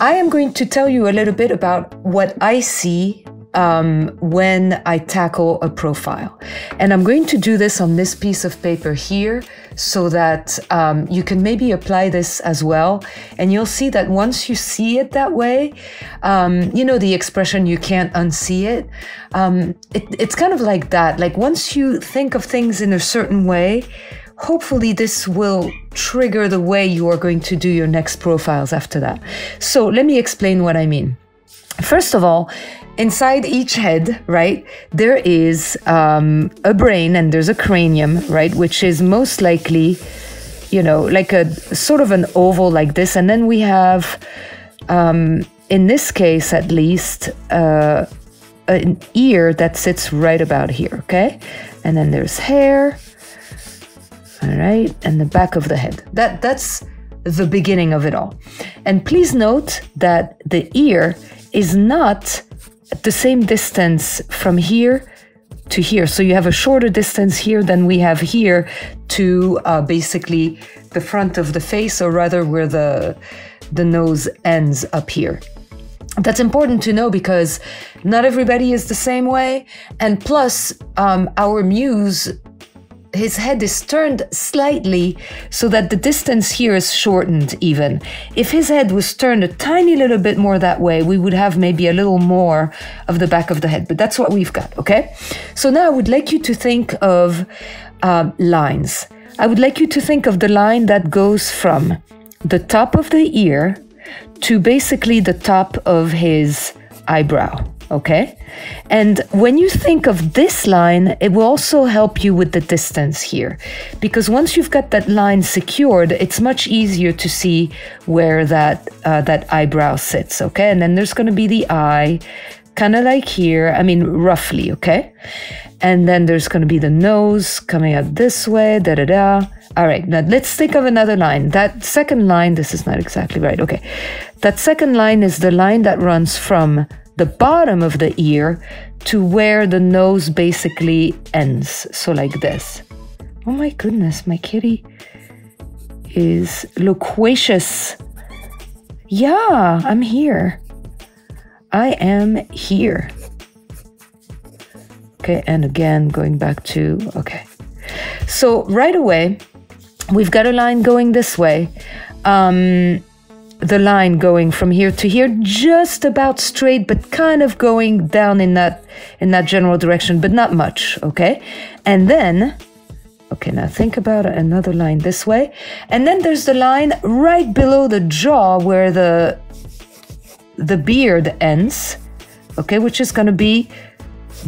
I am going to tell you a little bit about what I see when I tackle a profile. And I'm going to do this on this piece of paper here so that you can maybe apply this as well. And you'll see that once you see it that way, you know, the expression, you can't unsee it. It's kind of like that. Like once you think of things in a certain way, hopefully this will trigger the way you are going to do your next profiles after that. So let me explain what I mean. First of all, inside each head, right, there is a brain and there's a cranium, right, which is most likely, you know, like a sort of an oval like this. And then we have, in this case at least, an ear that sits right about here, okay? And then there's hair, all right, and the back of the head. That's the beginning of it all. And please note that the ear is not at the same distance from here to here. So you have a shorter distance here than we have here to basically the front of the face, or rather where the nose ends up here. That's important to know because not everybody is the same way. And plus, our muse, his head is turned slightly so that the distance here is shortened even. If his head was turned a tiny little bit more that way, we would have maybe a little more of the back of the head, but that's what we've got, okay? So now I would like you to think of lines. I would like you to think of the line that goes from the top of the ear to basically the top of his eyebrow. Okay? And when you think of this line, it will also help you with the distance here. Because once you've got that line secured, it's much easier to see where that eyebrow sits, okay? And then there's going to be the eye, kind of like here, I mean, roughly, okay? And then there's going to be the nose coming out this way, da-da-da. All right, now let's think of another line. That second line, this is not exactly right, okay. That second line is the line that runs from the bottom of the ear to where the nose basically ends. So like this. Oh my goodness, my kitty is loquacious. Yeah, I'm here. I am here. Okay, and again, going back to, okay. So right away, we've got a line going this way. The line going from here to here, just about straight, but kind of going down in that general direction, but not much, okay? And then, okay, now think about another line this way. And then there's the line right below the jaw where the beard ends, okay, which is gonna be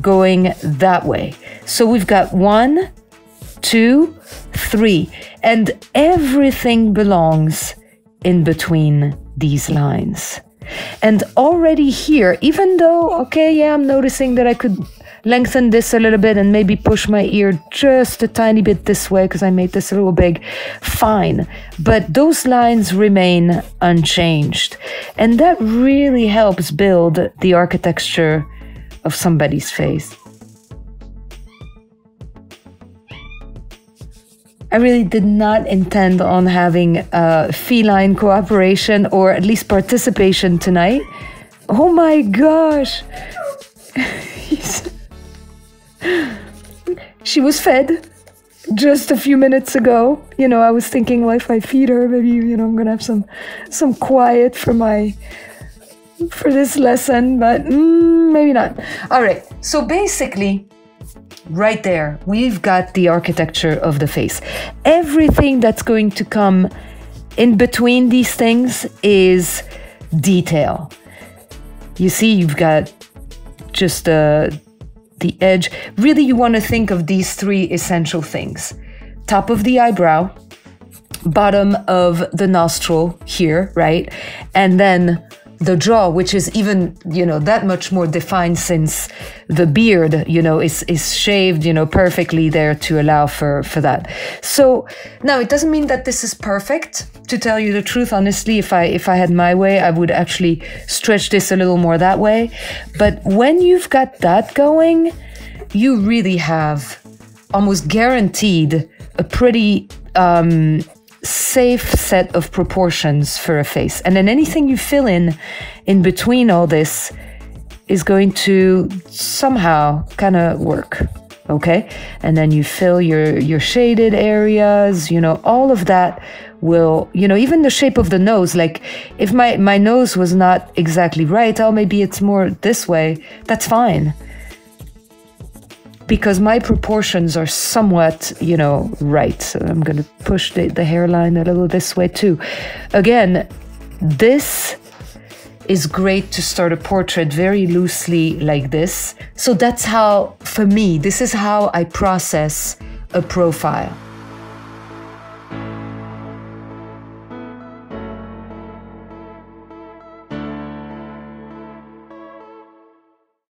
going that way. So we've got 1, 2, 3, and everything belongs in between these lines. And already here, even though, okay, yeah, I'm noticing that I could lengthen this a little bit and maybe push my ear just a tiny bit this way because I made this a little big, fine. But those lines remain unchanged. And that really helps build the architecture of somebody's face. I really did not intend on having feline cooperation or at least participation tonight. Oh my gosh. She was fed just a few minutes ago. You know, I was thinking, well, if I feed her, maybe, you know, I'm gonna have some quiet for this lesson, but maybe not. All right, so basically, right there, we've got the architecture of the face. Everything that's going to come in between these things is detail. You see, you've got just the edge. Really, you want to think of these three essential things. Top of the eyebrow, bottom of the nostril here, right? And then the jaw, which is even, you know, that much more defined since the beard, you know, is shaved, you know, perfectly there to allow for that. So now it doesn't mean that this is perfect. To tell you the truth, honestly, if I had my way, I would actually stretch this a little more that way. But when you've got that going, you really have almost guaranteed a pretty safe set of proportions for a face. And then anything you fill in between all this is going to somehow kind of work. Okay, and then you fill your shaded areas, you know, all of that will, you know, even the shape of the nose, like if my nose was not exactly right, oh, maybe it's more this way, that's fine. Because my proportions are somewhat, you know, right. So I'm going to push the hairline a little this way too. Again, this is great to start a portrait very loosely like this. So that's how, for me, this is how I process a profile.